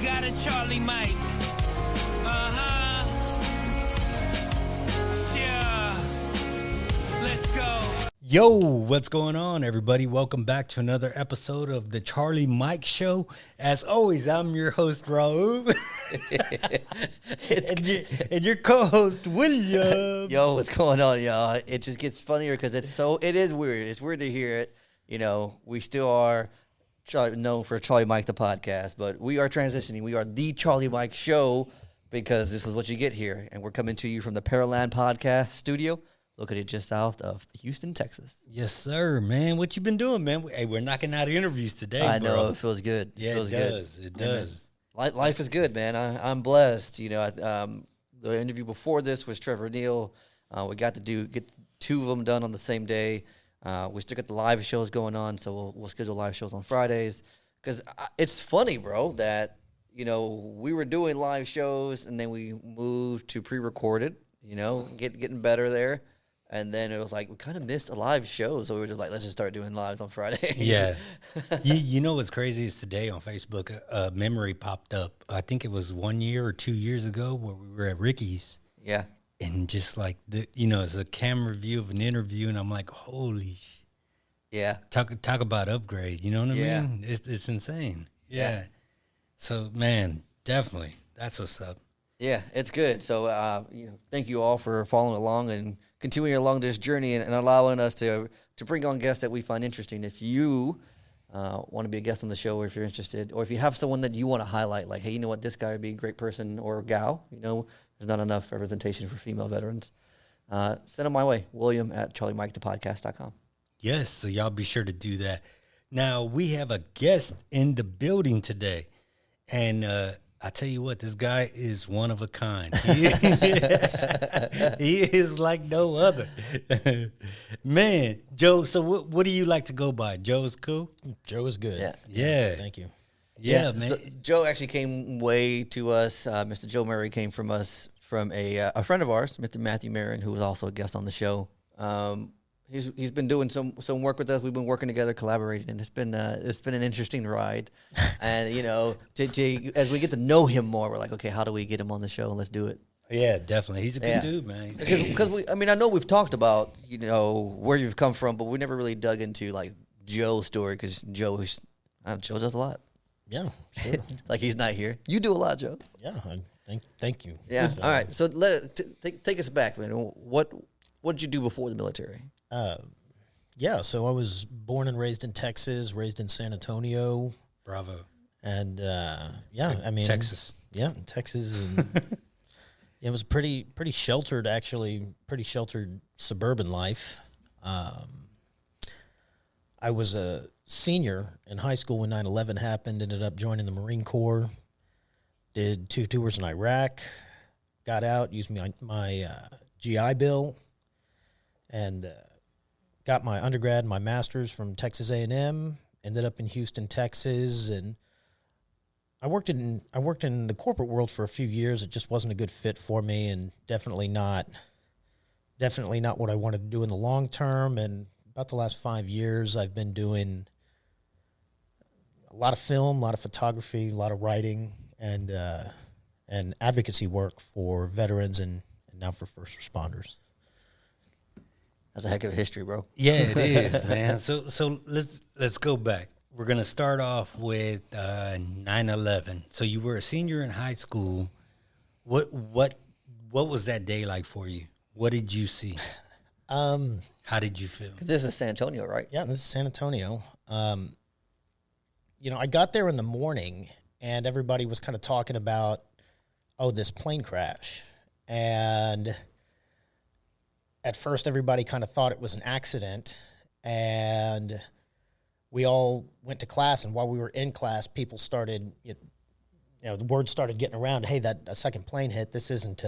got a Charlie Mike. Yeah. Let's go. Yo, what's going on, everybody? Welcome back to another episode of the Charlie Mike Show. As always, I'm your host, Raul. and your co-host, William. Yo, what's going on, y'all? It just gets funnier because it is weird. It's weird to hear it. You know, we still are known for Charlie Mike the podcast, but we are transitioning. We are the Charlie Mike Show because this is what you get here. And we're coming to you from the Pearland Podcast studio, located just south of Houston, Texas. Yes, sir, man. What you been doing, man? Hey, we're knocking out interviews today, I bro. know. It feels good. Yeah, it does. It does. Life is good, man. I'm blessed. You know, the interview before this was Trevor Neal. We got to get two of them done on the same day. We still got the live shows going on, so we'll schedule live shows on Fridays. Because it's funny, bro, that, you know, we were doing live shows, and then we moved to pre-recorded, you know, getting better there. And then it was like, we kind of missed a live show, so we were just like, let's just start doing lives on Fridays. Yeah. you know what's crazy is today on Facebook, a memory popped up. I think it was 1 year or 2 years ago where we were at Ricky's. Yeah. And just like, it's a camera view of an interview, and I'm like, holy Yeah. Talk about upgrade, you know what I Yeah. mean? It's insane. Yeah. So, man, definitely. That's what's up. Yeah, it's good. So, thank you all for following along and continuing along this journey and allowing us to bring on guests that we find interesting. If you want to be a guest on the show, or if you're interested, or if you have someone that you want to highlight, like, hey, you know what, this guy would be a great person, or gal, you know, there's not enough representation for female veterans, send them my way, William at charliemikethepodcast.com. Yes, so y'all be sure to do that. Now, we have a guest in the building today, and I tell you what, this guy is one of a kind. He is like no other. Man, Joe, so what do you like to go by? Joe is cool? Joe is good. Yeah. Thank you. Yeah, man. So Joe actually came way to us. Mr. Joe Murray came from us from a friend of ours, Mr. Matthew Marin, who was also a guest on the show. He's been doing some work with us. We've been working together, collaborating, and it's been an interesting ride. And you know, as we get to know him more, we're like, okay, how do we get him on the show? Let's do it. Yeah, definitely. He's a good dude, man. Because I know we've talked about, you know, where you've come from, but we never really dug into like Joe's story, because Joe does a lot. Yeah, sure. Like, he's not here. You do a lot, Joe. Yeah, thank you. Yeah. All right. So take us back, man. What did you do before the military? So I was born and raised in Texas, raised in San Antonio. Bravo. And Texas. Yeah, Texas. And it was pretty sheltered, actually, pretty sheltered suburban life. I was a senior in high school when 9/11 happened, ended up joining the Marine Corps, did 2 tours in Iraq, got out, used my GI Bill, and got my undergrad and my master's from Texas A&M, ended up in Houston, Texas, and I worked in the corporate world for a few years. It just wasn't a good fit for me, and definitely not what I wanted to do in the long term. And about the last 5 years, I've been doing a lot of film, a lot of photography, a lot of writing, and advocacy work for veterans and now for first responders. That's a heck of a history, bro. Yeah, it is, man. So let's go back. We're gonna start off with 9/11. So you were a senior in high school. What was that day like for you? What did you see? How did you feel? 'Cause this is San Antonio, right? Yeah, this is San Antonio. I got there in the morning, and everybody was kind of talking about, this plane crash. And at first, everybody kind of thought it was an accident. And we all went to class, and while we were in class, people started, the word started getting around, hey, a second plane hit. This isn't,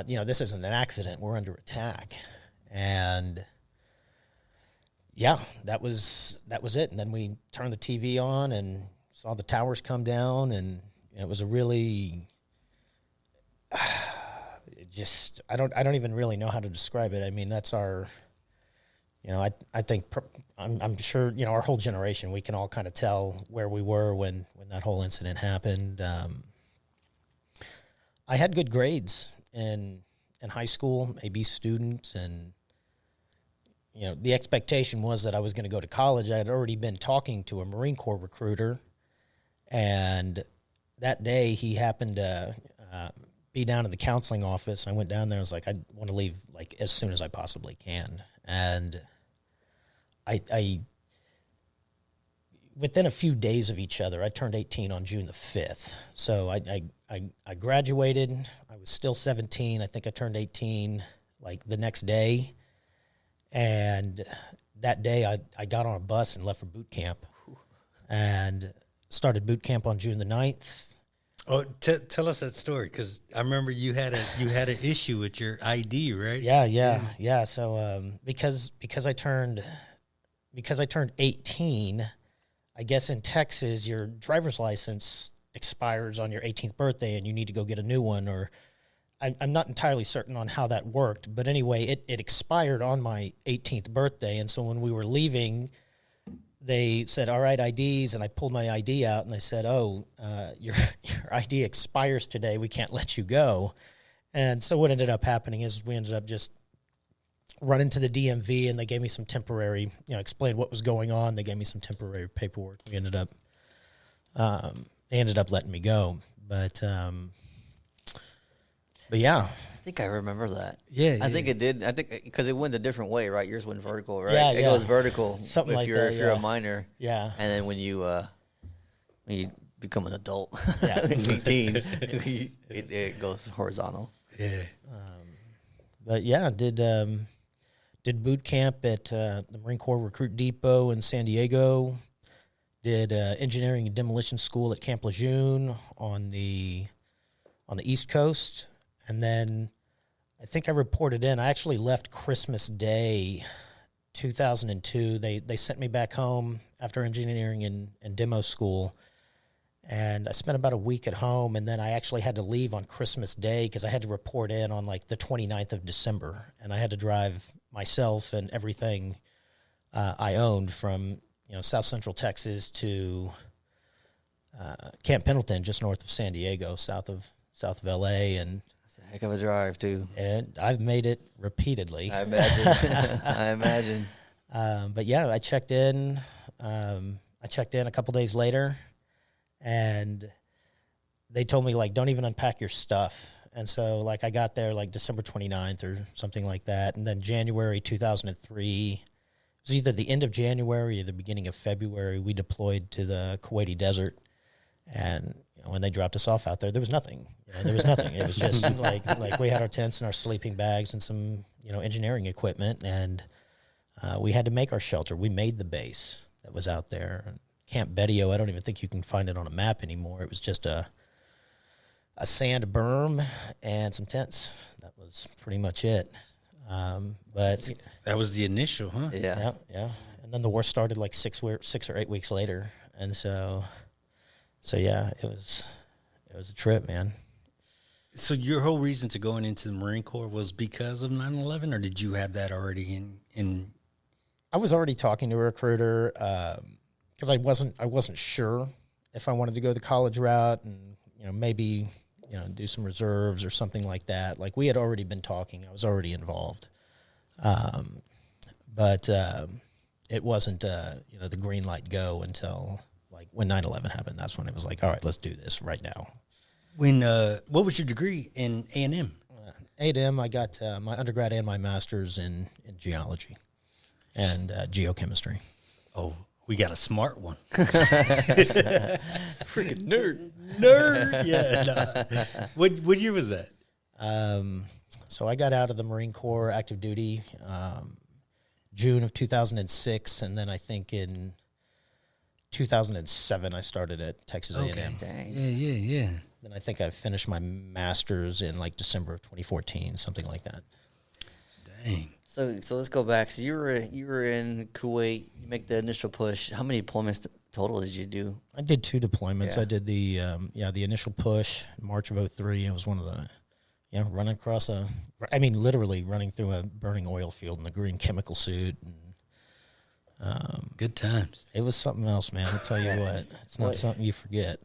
this isn't an accident. We're under attack. And yeah, that was it. And then we turned the TV on and saw the towers come down, and it was a really, I don't even really know how to describe it. I mean, that's our I think I'm sure, our whole generation, we can all kind of tell where we were when that whole incident happened. I had good grades in high school, A B student, and the expectation was that I was going to go to college. I had already been talking to a Marine Corps recruiter, and that day he happened to be down in the counseling office. I went down there. I was like, I want to leave like as soon as I possibly can. And I within a few days of each other, I turned 18 on June the 5th. So I graduated. I was still 17. I think I turned 18 like the next day. And that day I got on a bus and left for boot camp and started boot camp on June the 9th. Oh, tell us that story, because I remember you had an issue with your ID, right? Yeah. So because I turned 18, I guess in Texas your driver's license expires on your 18th birthday and you need to go get a new one, or I'm not entirely certain on how that worked, but anyway, it expired on my 18th birthday, and so when we were leaving, they said, all right, IDs, and I pulled my ID out, and they said, your ID expires today. We can't let you go. And so what ended up happening is we ended up just running to the DMV, and they gave me some temporary, explained what was going on. They gave me some temporary paperwork. They ended up letting me go. But yeah. I think I remember that. Yeah. I think it did. I think because it went a different way, right? Yours went vertical, right? Yeah, it yeah. goes vertical. Something if like you're, that, If you're yeah. a minor. Yeah. And then when you become an adult, Yeah. 18, it goes horizontal. Yeah. But yeah, did boot camp at the Marine Corps Recruit Depot in San Diego. Did engineering and demolition school at Camp Lejeune on the East Coast, and then I think I reported in. I actually left Christmas Day, 2002. They sent me back home after engineering and demo school, and I spent about a week at home, and then I actually had to leave on Christmas Day because I had to report in on like the 29th of December, and I had to drive myself and everything I owned from South Central Texas to Camp Pendleton, just north of San Diego, south of LA, and It's a heck of a drive, too. and I've made it repeatedly. I imagine. I imagine. But yeah, I checked in. I checked in a couple days later, and they told me like, don't even unpack your stuff. And so like I got there like December 29th or something like that, and then January 2003. It was either the end of January or the beginning of February. We deployed to the Kuwaiti desert, and when they dropped us off out there, there was nothing. There was nothing. It was just like we had our tents and our sleeping bags and some engineering equipment, and we had to make our shelter. We made the base that was out there. Camp Bedio, I don't even think you can find it on a map anymore. It was just a sand berm and some tents. That was pretty much it. But That was the initial, huh? Yeah. yeah. And then the war started like 6 or 8 weeks later, and so yeah, it was a trip, man. So your whole reason to going into the Marine Corps was because of 9/11, or did you have that already in? I was already talking to a recruiter because I wasn't sure if I wanted to go the college route and maybe do some reserves or something like that. Like we had already been talking. I was already involved, but it wasn't the green light go until like when 9/11 happened. That's when it was like, all right, let's do this right now. When what was your degree in A&M? A&M, I got my undergrad and my master's in geology and geochemistry. Oh, we got a smart one. Freaking nerd. Nerd. Yeah. Nah. What year was that? So I got out of the Marine Corps active duty June of 2006, and then I think in 2007 I started at Texas A&M. Dang. Yeah. Then I think I finished my master's in like December of 2014, something like that. Dang. So let's go back. So you were in Kuwait. You make the initial push. How many deployments total did you do? I did 2 deployments. Yeah. I did the initial push in March of 2003. It was one of the running across literally running through a burning oil field in the green chemical suit, and Good times. It was something else, man. I'll tell you what. It's not something you forget.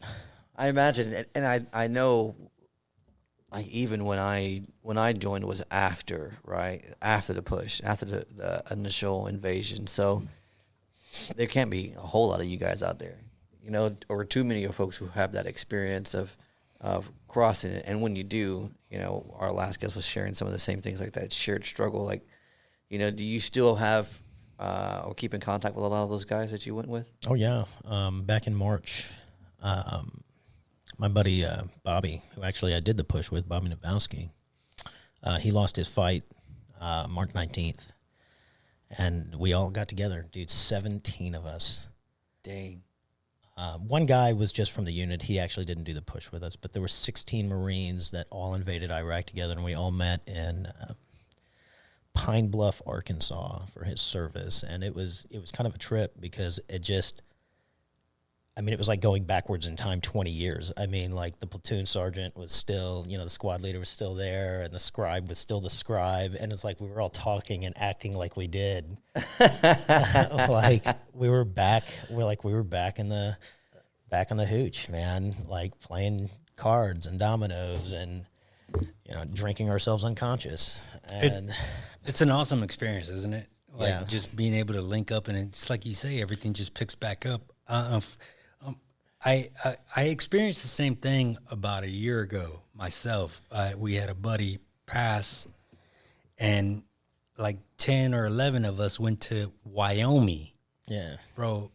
I imagine, and I know, like even when I joined was after, right? After the push, after the initial invasion. So there can't be a whole lot of you guys out there, or too many of folks who have that experience of crossing it. And when you do, our last guest was sharing some of the same things, like that shared struggle. Like, do you still have or keep in contact with a lot of those guys that you went with? Oh yeah. Back in March, my buddy Bobby, who actually I did the push with, Bobby Navowski, he lost his fight March 19th, and we all got together, dude. 17 of us. Dang. One guy was just from the unit. He actually didn't do the push with us, but there were 16 Marines that all invaded Iraq together, and we all met in Pine Bluff, Arkansas for his service. And it was kind of a trip because it was like going backwards in time 20 years. I mean, like the platoon sergeant was still, the squad leader was still there, and the scribe was still the scribe. And it's like we were all talking and acting like we did. Like we were back. We were back in the hooch, man. Like playing cards and dominoes and drinking ourselves unconscious. And It's an awesome experience, isn't it? Like Yeah. just being able to link up, and it's like you say, everything just picks back up. I experienced the same thing about a year ago myself. We had a buddy pass, and like 10 or 11 of us went to Wyoming. yeah, Bro,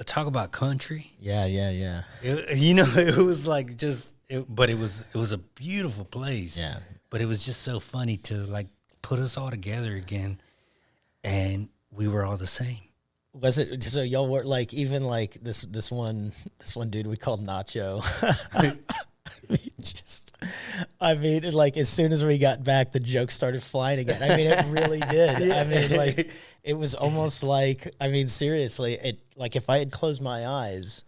talk about country. yeah. It was like but it was a beautiful place. Yeah. But it was just so funny to like put us all together again, and we were all the same. Was it so y'all were like even like this one dude we called Nacho? Like as soon as we got back, the jokes started flying again. I mean, it really did. I mean, like it was almost like, I mean, seriously, it like if I had closed my eyes,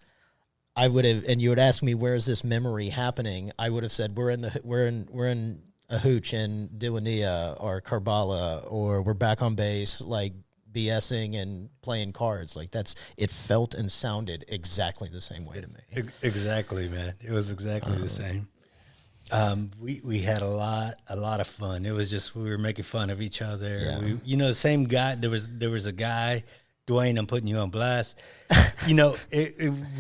I would have, and you would ask me where is this memory happening, I would have said we're in a hooch in Diwania or Karbala, or we're back on base, like BSing and playing cards. Like it felt and sounded exactly the same way to me. Exactly, man. It was exactly the same. We had a lot of fun. It was just, we were making fun of each other. Yeah. The same guy, there was a guy, Dwayne, I'm putting you on blast. We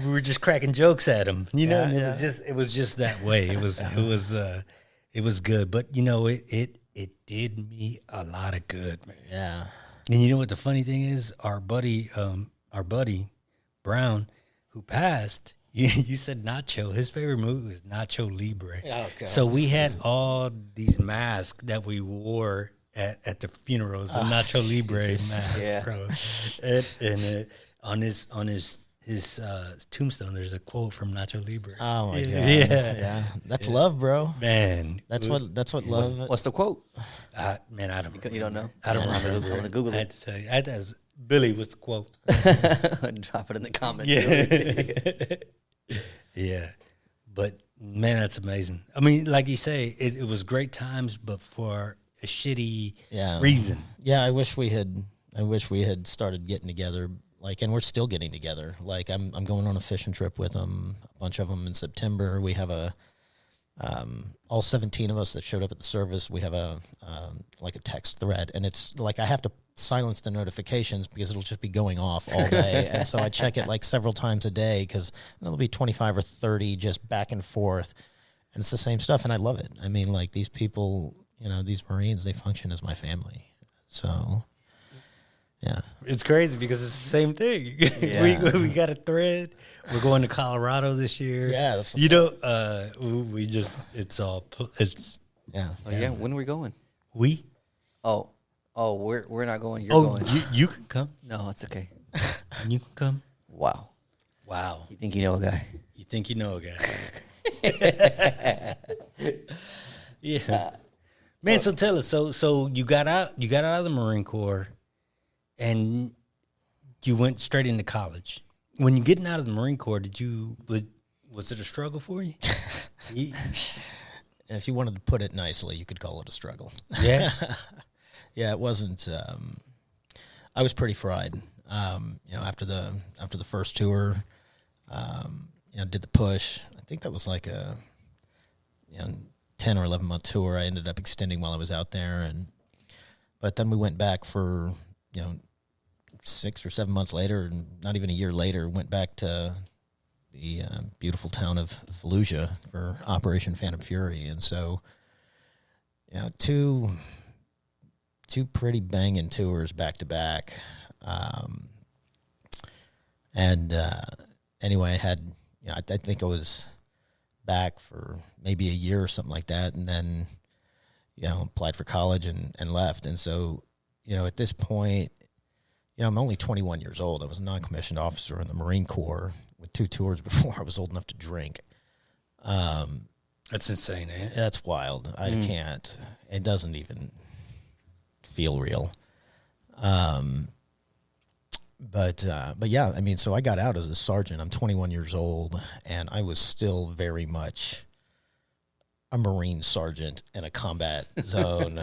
were just cracking jokes at him, and it was just that way. It was good, but it did me a lot of good, man. Yeah. And you know what the funny thing is? Our buddy Brown, who passed, you said Nacho. His favorite movie was Nacho Libre. Oh, God. So we had all these masks that we wore at the funerals, the Nacho Libre mask, bro. And on his tombstone, there's a quote from Nacho Libre. Oh my God. Yeah. That's love, bro. Man, That's what love. What's the quote? man, I don't. You don't know? I don't I'm remember. gonna Google I it. had to tell you. I had to ask Billy, what's the quote? Drop it in the comments. Yeah. Yeah. But man, that's amazing. I mean, like you say, it was great times, but for a shitty reason. Yeah, I wish we had started getting together. Like, and we're still getting together. Like, I'm going on a fishing trip with them, a bunch of them in September. We have all 17 of us that showed up at the service. We have a text thread, and it's like I have to silence the notifications because it'll just be going off all day. And so I check it like several times a day because there'll be 25 or 30 just back and forth, and it's the same stuff. And I love it. I mean, like these people, these Marines, they function as my family. So. Yeah, it's crazy because it's the same thing. Yeah. we got a thread. We're going to Colorado this year. Yeah, that's we just it's yeah. Oh yeah. When are we going? we. Oh, we're not going. You're Oh, going. you can come. No, it's okay. You can come. Wow. Wow, You think you know a guy? you think you know a guy? Yeah, man. So tell us. So you got out of the Marine Corps, and you went straight into college. When you getting out of the Marine Corps, was it a struggle for you? If you wanted to put it nicely, you could call it a struggle. Yeah. Yeah, it wasn't. I was pretty fried. After the first tour, did the push. I think that was like a 10 or 11 month tour. I ended up extending while I was out there, but then we went back for 6 or 7 months later, and not even a year later, went back to the beautiful town of Fallujah for Operation Phantom Fury, and so two pretty banging tours back to back. Anyway, I had, I think I was back for maybe a year or something like that, and then, applied for college and left. And so, at this point, I'm only 21 years old. I was a non-commissioned officer in the Marine Corps with 2 tours before I was old enough to drink. That's insane, eh? That's wild. I can't. It doesn't even feel real. But yeah, I mean, so I got out as a sergeant. I'm 21 years old, and I was still very much a Marine sergeant in a combat zone.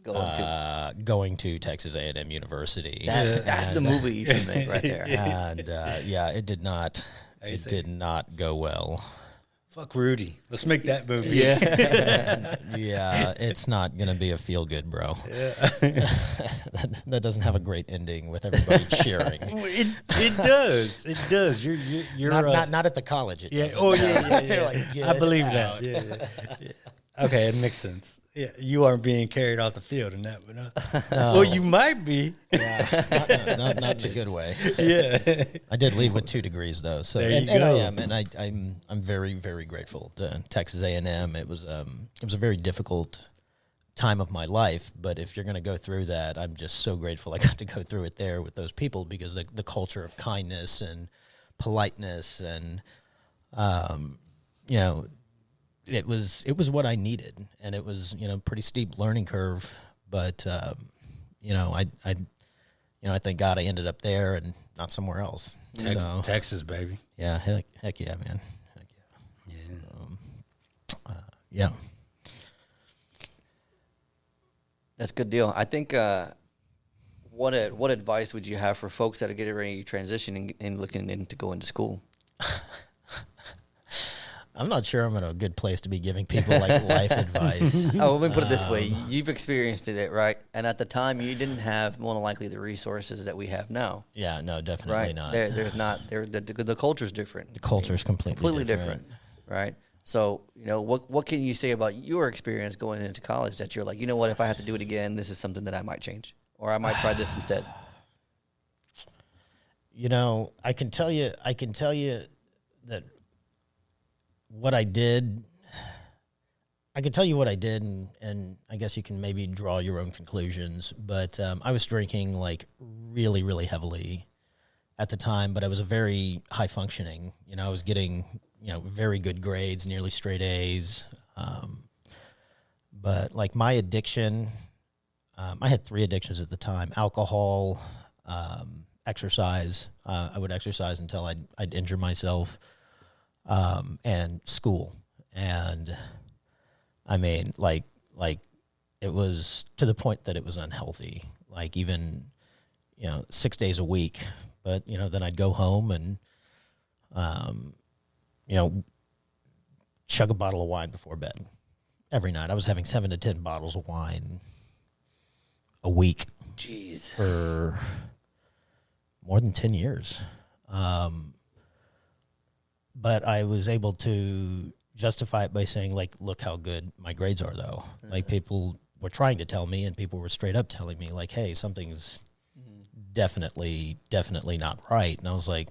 Going to Texas A&M University. That's the movie you should make right there. And it did not go well. Fuck Rudy. Let's make that movie. Yeah. Yeah, it's not going to be a feel-good, bro. Yeah. that doesn't have a great ending with everybody cheering. It does. It does. You're not at the college. It yeah. doesn't. Oh yeah. They're like, "Get I believe out." that. Yeah. Okay, it makes sense. Yeah, you aren't being carried off the field in that one. Huh? No. Well, you might be. Yeah, not in a good way. Yeah. I did leave with 2 degrees though, so There you and I go. am, and I'm very, very grateful to Texas A&M. It was a very difficult time of my life, but if you're going to go through that, I'm just so grateful I got to go through it there with those people, because the culture of kindness and politeness and it was what I needed, and it was pretty steep learning curve, but I thank God I ended up there and not somewhere else. Texas, baby. Yeah, heck yeah, man. Heck yeah. Yeah. That's a good deal. I think what advice would you have for folks that are getting ready to transition and looking to go into school? I'm not sure I'm in a good place to be giving people like life advice. Oh, let me put it this way. You've experienced it, right? And at the time, you didn't have, more than likely, the resources that we have now. Yeah, no, definitely Right? not. The culture's different. The culture is completely different, right? So, what can you say about your experience going into college that you're like, you know what, if I have to do it again, this is something that I might change, or I might try this instead? I can tell you that what I did, I can tell you what I did, and I guess you can maybe draw your own conclusions, but I was drinking like really, really heavily at the time, but I was a very high functioning, I was getting, very good grades, nearly straight A's. But like my addiction, I had 3 addictions at the time: alcohol, exercise. I would exercise until I'd injure myself. And school. And I mean, like it was to the point that it was unhealthy, like even, 6 days a week, but, then I'd go home and, chug a bottle of wine before bed every night. I was having 7 to 10 bottles of wine a week. Jeez. For more than 10 years. But I was able to justify it by saying, like, look how good my grades are, though. Like, people were trying to tell me, and people were straight up telling me, like, hey, something's definitely not right. And I was like,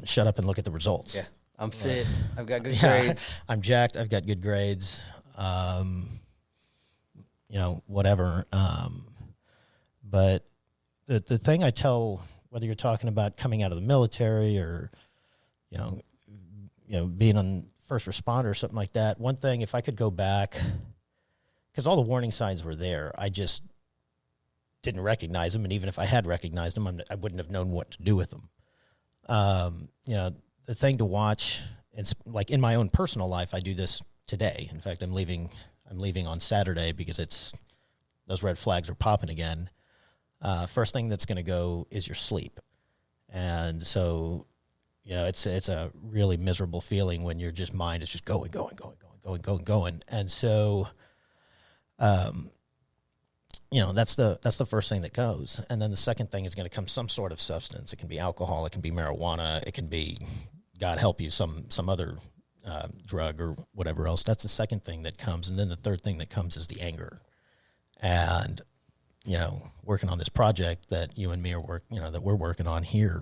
shut up and look at the results. Yeah, I'm fit. I've got good grades. I'm jacked. I've got good grades. Whatever. But the thing I tell, whether you're talking about coming out of the military or being on first responder or something like that. One thing, if I could go back, because all the warning signs were there, I just didn't recognize them. And even if I had recognized them, I wouldn't have known what to do with them. The thing to watch, it's like in my own personal life, I do this today. In fact, I'm leaving on Saturday because those red flags are popping again. first thing that's going to go is your sleep. And so, it's a really miserable feeling when your mind is just going. And so, that's the first thing that goes. And then the second thing is going to come some sort of substance. It can be alcohol, it can be marijuana, it can be, God help you, some other drug or whatever else. That's the second thing that comes. And then the third thing that comes is the anger. And, working on this project that you and me are that we're working on here,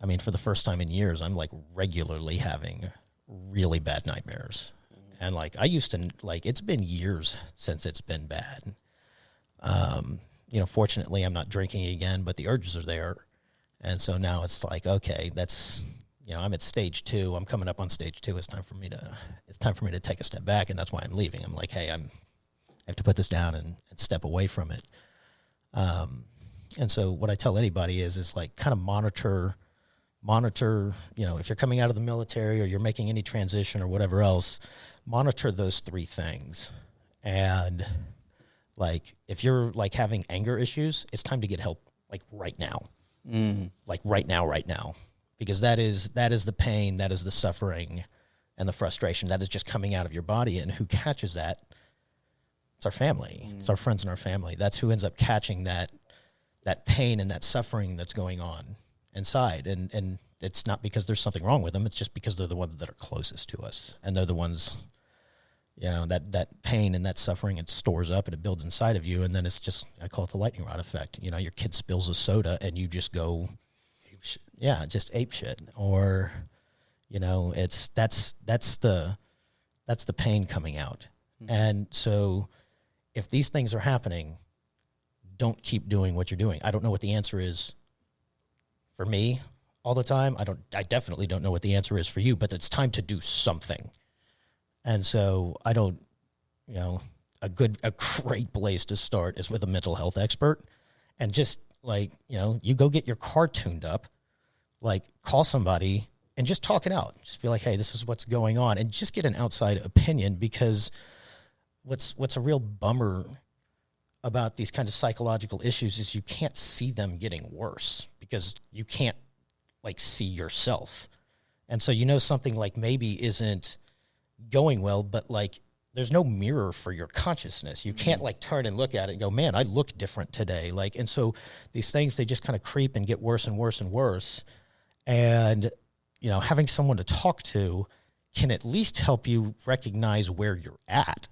I mean, for the first time in years, I'm like regularly having really bad nightmares. And like, I used to, like, it's been years since it's been bad. Fortunately I'm not drinking again, but the urges are there. And so now it's like, okay, that's, I'm at stage 2. I'm coming up on stage 2. It's time for me to take a step back. And that's why I'm leaving. I'm like, hey, I have to put this down and step away from it. And so what I tell anybody is like, kind of monitor, if you're coming out of the military or you're making any transition or whatever else, monitor those 3 things. And like, if you're like having anger issues, it's time to get help like right now, like right now, because that is the pain, that is the suffering and the frustration that is just coming out of your body. And who catches that? It's our family. It's our friends and our family. That's who ends up catching that pain and that suffering that's going on inside. And it's not because there's something wrong with them. It's just because they're the ones that are closest to us. And they're the ones, that pain and that suffering, it stores up and it builds inside of you. And then it's just, I call it the lightning rod effect. Your kid spills a soda and you just go, ape shit. Yeah, just ape shit. Or, that's the pain coming out. Mm-hmm. And so if these things are happening, don't keep doing what you're doing. I don't know what the answer is for me all the time. I definitely don't know what the answer is for you, but it's time to do something. And so I don't, a great place to start is with a mental health expert, and just like, you go get your car tuned up, like call somebody and just talk it out. Just be like, hey, this is what's going on, and just get an outside opinion, because what's a real bummer about these kinds of psychological issues is you can't see them getting worse because you can't like see yourself. And so, something like maybe isn't going well, but like there's no mirror for your consciousness. You can't like turn and look at it and go, man, I look different today. Like, and so these things, they just kind of creep and get worse and worse and worse. And, having someone to talk to can at least help you recognize where you're at.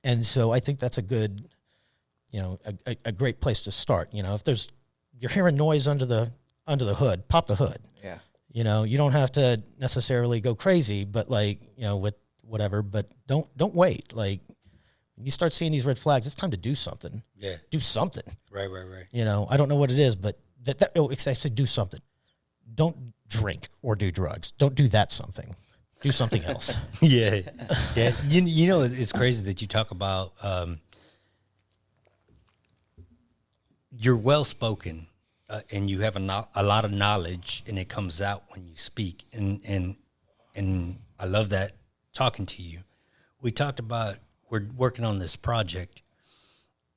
And so I think that's a good, a great place to start. If you're hearing noise under the hood, pop the hood. Yeah. You don't have to necessarily go crazy, but like, with whatever, but don't wait. Like, you start seeing these red flags, it's time to do something. Yeah. Do something. Right. I don't know what it is, but I said do something. Don't drink or do drugs. Don't do that something. Do something else. Yeah. It's crazy that you talk about, you're well-spoken, and you have a lot of knowledge, and it comes out when you speak. And I love that talking to you. We talked about, we're working on this project,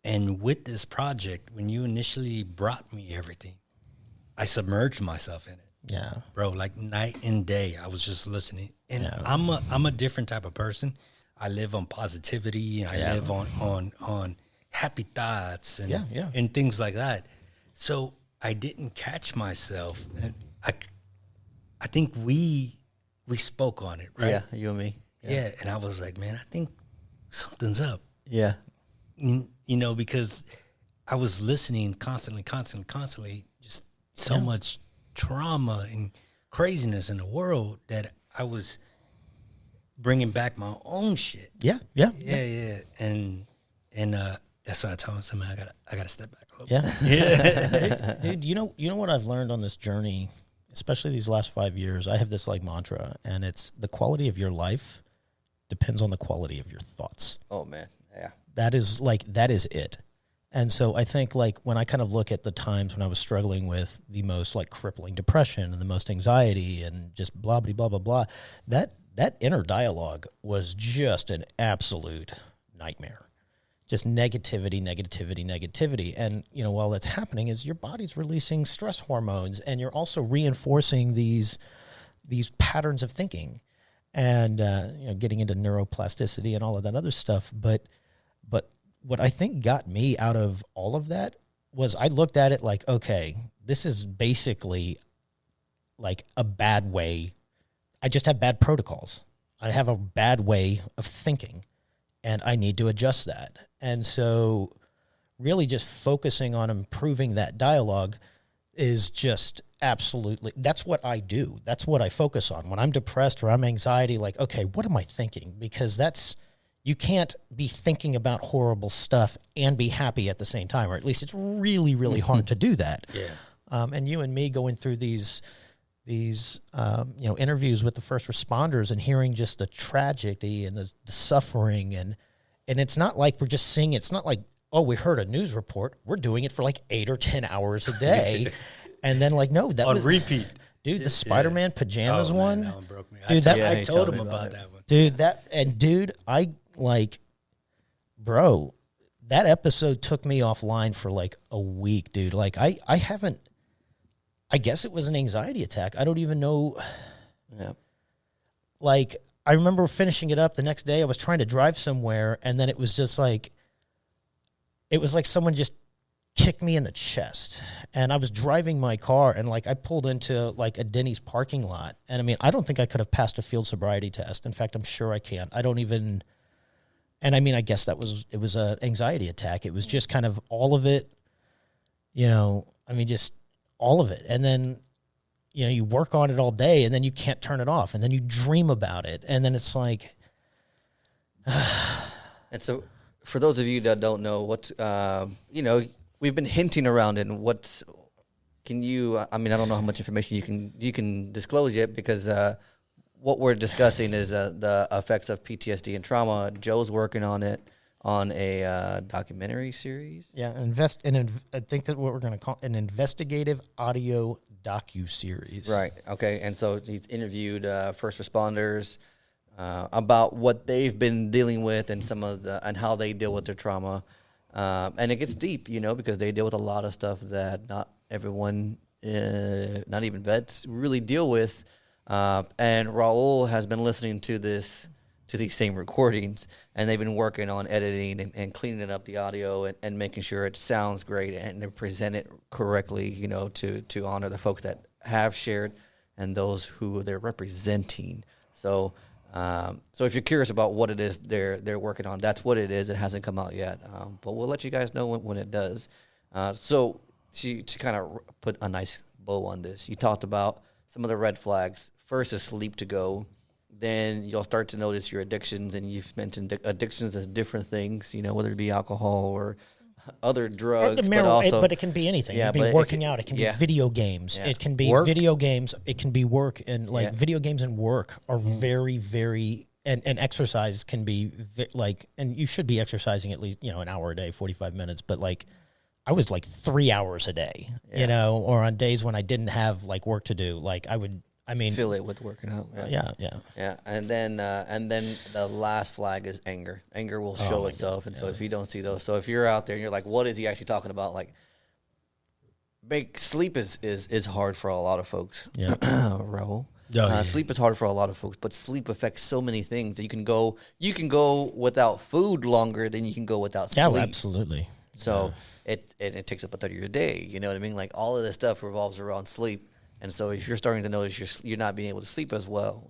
and with this project, when you initially brought me everything, I submerged myself in it. Yeah. Bro, like night and day, I was just listening. And Yeah. I'm a different type of person. I live on positivity, and I live on happy thoughts and and things like that. So I didn't catch myself. And I think we spoke on it, right? Yeah, you and me. Yeah. And I was like, man, I think something's up. Yeah. Because I was listening constantly, just so much trauma and craziness in the world that I was bringing back my own shit. Yeah. And that's why I told him, I gotta step back a little Yeah. bit. Dude, you know what I've learned on this journey, especially these last 5 years? I have this like mantra, and it's the quality of your life depends on the quality of your thoughts. Oh man. Yeah. That is it. And so I think like when I kind of look at the times when I was struggling with the most like crippling depression and the most anxiety and just blah, blah, blah, blah, blah, that inner dialogue was just an absolute nightmare. just negativity. And, you know, while that's happening is your body's releasing stress hormones, and you're also reinforcing these patterns of thinking and, you know, getting into neuroplasticity and all of that other stuff. But what I think got me out of all of that was I looked at it like, okay, this is basically like a bad way. I just have bad protocols. I have a bad way of thinking, and I need to adjust that. And so really just focusing on improving that dialogue is just absolutely, that's what I do. That's what I focus on. When I'm depressed or I'm anxiety, like, okay, what am I thinking? Because you can't be thinking about horrible stuff and be happy at the same time, or at least it's really, really hard to do that. Yeah. And you and me going through these you know, interviews with the first responders and hearing just the tragedy and the suffering, and it's not like we're just seeing, it's not like, oh, we heard a news report. We're doing it for like 8 or 10 hours a day. And then like, no, that On was repeat. Dude, the Spider-Man pajamas one. That one broke me. Dude, I told him about that one. Dude, I like, bro, that episode took me offline for like a week, dude. Like I guess it was an anxiety attack. I don't even know. Yeah. Like, I remember finishing it up the next day. I was trying to drive somewhere, and then it was just like, it was like someone just kicked me in the chest. And I was driving my car, and like I pulled into like a Denny's parking lot. And I mean, I don't think I could have passed a field sobriety test. In fact, I'm sure I can't. I don't even. And I mean, I guess it was an anxiety attack. It was just kind of all of it, you know, I mean, just all of it. And then, you know, you work on it all day, and then you can't turn it off, and then you dream about it. And then it's like. And so for those of you that don't know what, you know, we've been hinting around it, and can you, I mean, I don't know how much information you can disclose yet, because what we're discussing is the effects of PTSD and trauma. Joe's working on it on a documentary series. Yeah, I think that what we're going to call an investigative audio docu-series. Right, okay. And so he's interviewed first responders about what they've been dealing with and and how they deal with their trauma. And it gets deep, you know, because they deal with a lot of stuff that not everyone, not even vets, really deal with. And Raul has been listening to these same recordings, and they've been working on editing and cleaning up the audio and making sure it sounds great and they present it correctly, you know, to honor the folks that have shared and those who they're representing. So if you're curious about what it is they're working on, that's what it is. It hasn't come out yet, but we'll let you guys know when it does. So to kind of put a nice bow on this, you talked about some of the red flags. First is sleep to go. Then you'll start to notice your addictions, and you've mentioned addictions as different things, you know, whether it be alcohol or other drugs, but it can be anything. Yeah, it can be working out. It can be video games. Yeah. It can be video games. It can be work, and like video games and work are very, very, and exercise can be like, and you should be exercising at least, you know, an hour a day, 45 minutes. But like, I was like 3 hours a day, you know, or on days when I didn't have like work to do, like fill it with working out. Yeah. And then the last flag is anger. Anger will show itself. And so if you don't see those, so if you're out there and you're like, what is he actually talking about? Like, sleep is hard for a lot of folks. Yeah. Raul. Sleep is hard for a lot of folks, but sleep affects so many things. You can go without food longer than you can go without sleep. Yeah, absolutely. So it takes up a third of your day. You know what I mean? Like, all of this stuff revolves around sleep. And so if you're starting to notice you're not being able to sleep as well,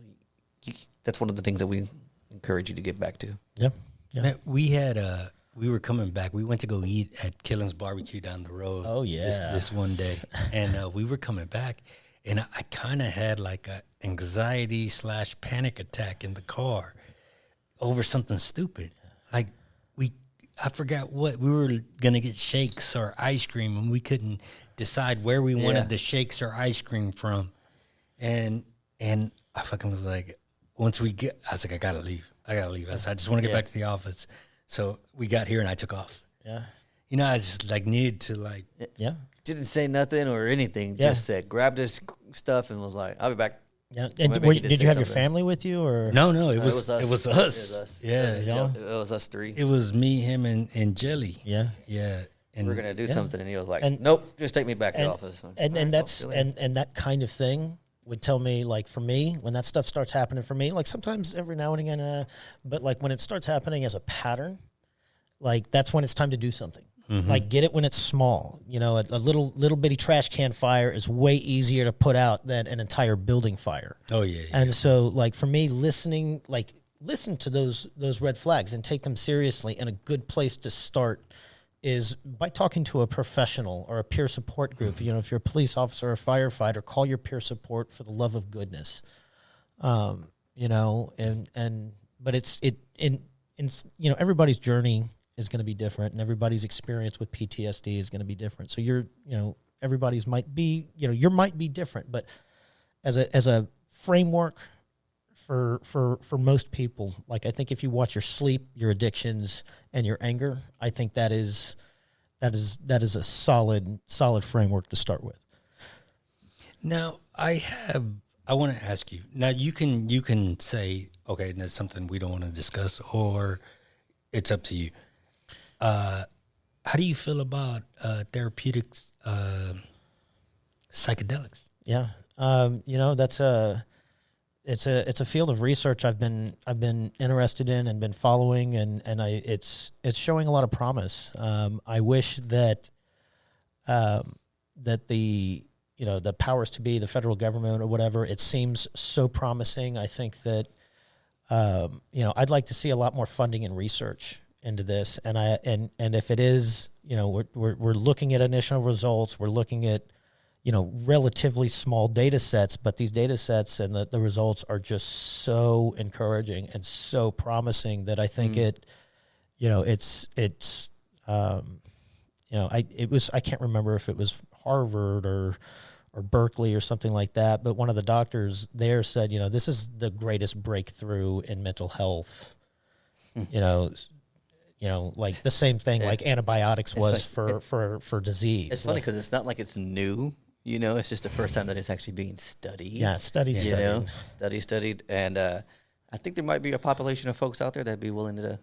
that's one of the things that we encourage you to get back to. Yeah. Man, we were coming back. We went to go eat at Killen's Barbecue down the road. Oh, yeah. This one day. And we were coming back, and I kind of had like a anxiety/panic attack in the car over something stupid. Like, I forgot what. We were going to get shakes or ice cream, and we couldn't decide where we wanted the shakes or ice cream from. And I fucking was like, I was like, I gotta leave. I said, I just want to get back to the office. So we got here, and I took off. Yeah. You know, I just like needed to like. Yeah. Didn't say nothing or anything. Just said, grab this stuff and was like, I'll be back. Yeah. And maybe he did did say you have your something. family with you, or no, It was us. it was It us. was us. Yeah, y'all? It was us three. it was me, him, and Jelly. Yeah. Yeah, and We were gonna do something, and he was like, And- "Nope, just take me back to the office." And that's and that kind of thing would tell me, like, for me, when that stuff starts happening for me, like sometimes every now and again, but like when it starts happening as a pattern, like that's when it's time to do something. Like, get it when it's small. You know, a little bitty trash can fire is way easier to put out than an entire building fire. oh yeah, And so, like, for me, listen to those red flags and take them seriously. And a good place to start is by talking to a professional or a peer support group. You know, if you're a police officer or a firefighter, call your peer support for the love of goodness. You know, but it's you know, everybody's journey is going to be different, and everybody's experience with PTSD is going to be different. So everybody's might be, your might be different, but as a framework for most people, like, I think if you watch your sleep, your addictions, and your anger, I think that is a solid framework to start with. Now I want to ask you. Now you can say, okay, that's something we don't want to discuss, or it's up to you. How do you feel about therapeutics, psychedelics? Yeah, you know, it's a field of research I've been interested in and been following, and it's showing a lot of promise. I wish that the the powers to be, the federal government or whatever, it seems so promising. I think that I'd like to see a lot more funding and research into this, and if it is, we're looking at initial results, we're looking at relatively small data sets, but these data sets and the results are just so encouraging and so promising that I think I can't remember if it was Harvard or Berkeley or something like that, but one of the doctors there said, this is the greatest breakthrough in mental health, like the same thing like antibiotics was for disease. It's funny because it's not like it's new. It's just the first time that it's actually being studied. Yeah, studied. Studied. And I think there might be a population of folks out there that'd be willing to,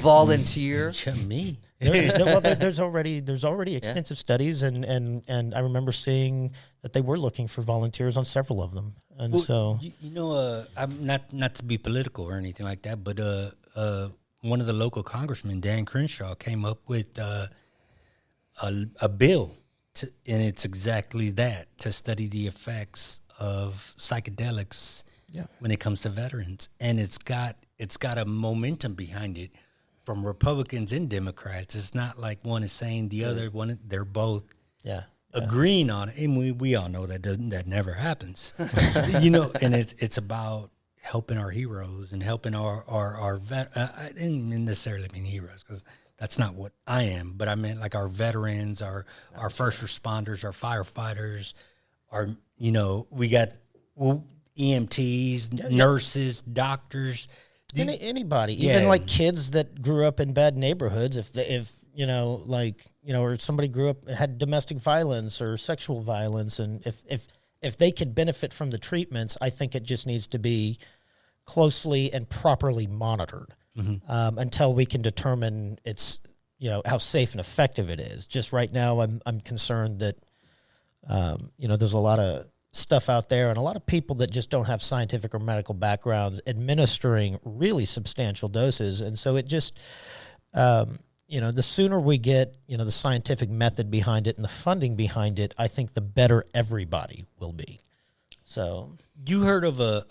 volunteer. To me. There's already extensive studies, and I remember seeing that they were looking for volunteers on several of them. And I'm not to be political or anything like that, but one of the local congressmen, Dan Crenshaw, came up with a bill. And it's exactly that, to study the effects of psychedelics when it comes to veterans. And it's got a momentum behind it from Republicans and Democrats. It's not like one is saying the other one. They're both agreeing on it. And we all know that never happens. And it's about helping our heroes and helping our vet. I didn't necessarily mean heroes, because that's not what I am, but I meant like our veterans, our first responders, our firefighters, we got EMTs, nurses, doctors. Anybody, even like kids that grew up in bad neighborhoods, or somebody grew up, had domestic violence or sexual violence, and if they could benefit from the treatments, I think it just needs to be closely and properly monitored. Until we can determine it's how safe and effective it is. Just right now, I'm concerned that there's a lot of stuff out there and a lot of people that just don't have scientific or medical backgrounds administering really substantial doses, and so it just the sooner we get the scientific method behind it and the funding behind it, I think the better everybody will be. So you heard of a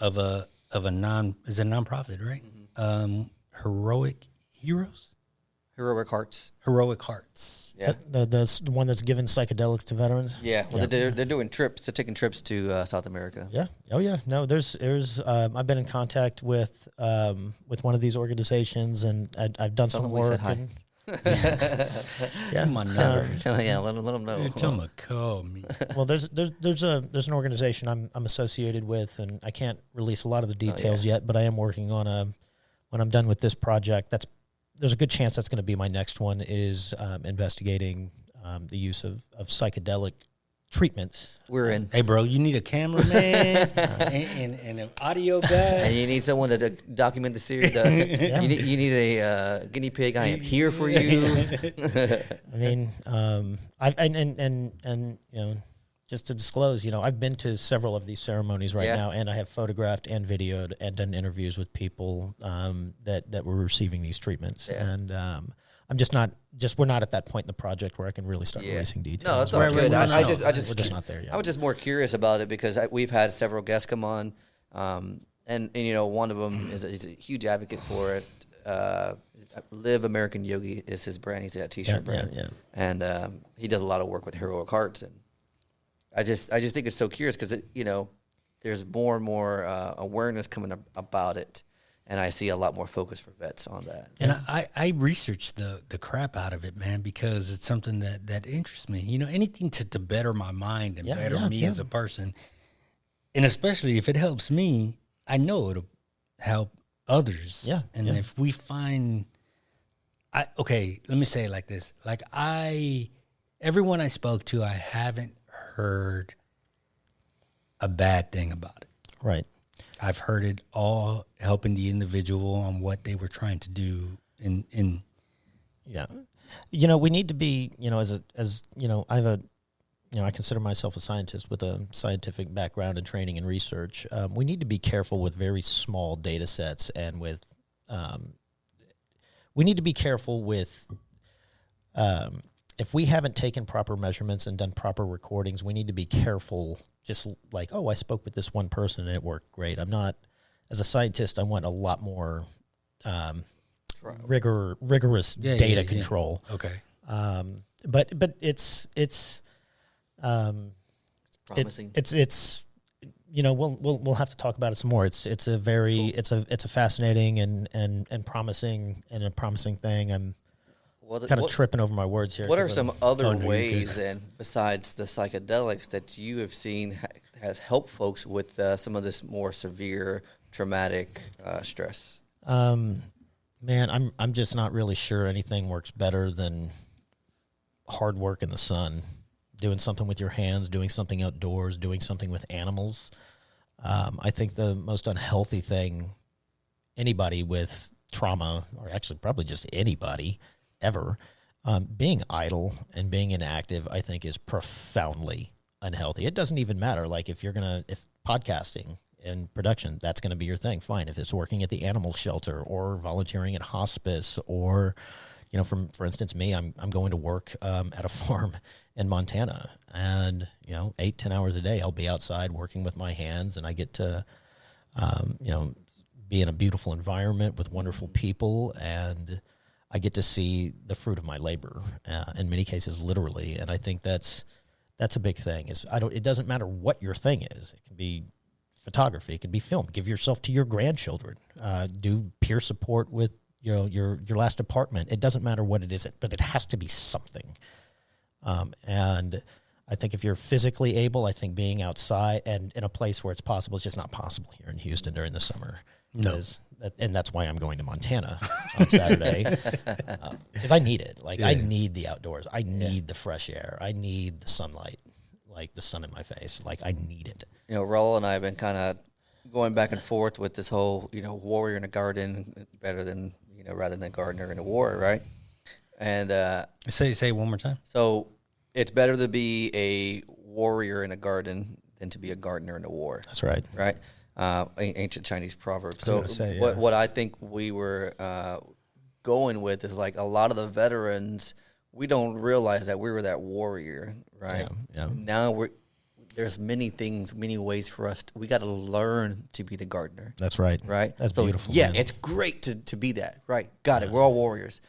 nonprofit, right? Heroic Heroes? Heroic Hearts. Heroic Hearts. Yeah. The one that's giving psychedelics to veterans? Yeah. Well, they're doing trips. They're taking trips to South America. Yeah. Oh, yeah. No, there's I've been in contact with one of these organizations, and I've done some work. And, yeah. My number. Let them know. Tell them to call me. Well, there's an organization I'm associated with, and I can't release a lot of the details yet, but I am working on when I'm done with this project, there's a good chance that's going to be my next one, is investigating the use of psychedelic treatments. We're in. Hey, bro, you need a cameraman and an audio guy. And you need someone to document the series. You need a guinea pig. I am here for you. I mean, and you know, just to disclose, you know, I've been to several of these ceremonies right now, and I have photographed and videoed and done interviews with people that were receiving these treatments, and I'm just not. We're not at that point in the project where I can really start releasing details. No, it's all good. We're just not there yet. I was just more curious about it because we've had several guests come on, and you know, one of them is a huge advocate for it. Live American Yogi is his brand. He's a T-shirt brand, and he does a lot of work with Heroic Hearts, and I just think it's so curious because you know, there's more and more awareness coming about it. And I see a lot more focus for vets on that. And I researched the crap out of it, man, because it's something that interests me. You know, anything to better my mind and better me as a person. And especially if it helps me, I know it'll help others. Yeah. And if we find, okay, let me say it like this. Like everyone I spoke to, I haven't heard a bad thing about it. Right. I've heard it all helping the individual on what they were trying to do in you know, we need to be, you know, as you know, I consider myself a scientist with a scientific background in training and research. We need to be careful with very small data sets, and with we need to be careful with if we haven't taken proper measurements and done proper recordings, we need to be careful. Just like, oh, I spoke with this one person and it worked great. I'm not, as a scientist, I want a lot more rigorous data control. Okay. But it's promising. It's you know, we'll have to talk about it some more. It's a very cool. it's a fascinating and promising thing. I'm kind of tripping over my words here. What are some other ways, and besides the psychedelics, that you have seen has helped folks with some of this more severe traumatic stress? Man, I'm just not really sure anything works better than hard work in the sun, doing something with your hands, doing something outdoors, doing something with animals. I think the most unhealthy thing anybody with trauma, or actually probably just anybody ever, being idle and being inactive, I think is profoundly unhealthy. It doesn't even matter. Like if podcasting and production, that's going to be your thing, fine. If it's working at the animal shelter or volunteering at hospice, or, you know, for instance, me, I'm going to work at a farm in Montana, and, you know, 8-10 hours a day, I'll be outside working with my hands, and I get to, you know, be in a beautiful environment with wonderful people, and I get to see the fruit of my labor, in many cases, literally. And I think that's a big thing. It doesn't matter what your thing is. It can be photography. It could be film. Give yourself to your grandchildren. Do peer support with, you know, your last apartment. It doesn't matter what it is, but it has to be something. And I think if you're physically able, I think being outside and in a place where it's possible, it's just not possible here in Houston during the summer. No. And that's why I'm going to Montana on Saturday, because I need it. Like, I need the outdoors. I need the fresh air. I need the sunlight, like the sun in my face. Like, I need it. You know, Raul and I have been kind of going back and forth with this whole, you know, warrior in a garden better than, you know, rather than gardener in a war, right? And say it one more time. So it's better to be a warrior in a garden than to be a gardener in a war. That's right. Right. Ancient Chinese proverb. So say, what I think we were going with is, like, a lot of the veterans, we don't realize that we were that warrior, right? Yeah. Now there's many things, many ways for us. We got to learn to be the gardener. That's right. Right. That's so, beautiful. Yeah, man. it's great to be that. Right. Got it. We're all warriors,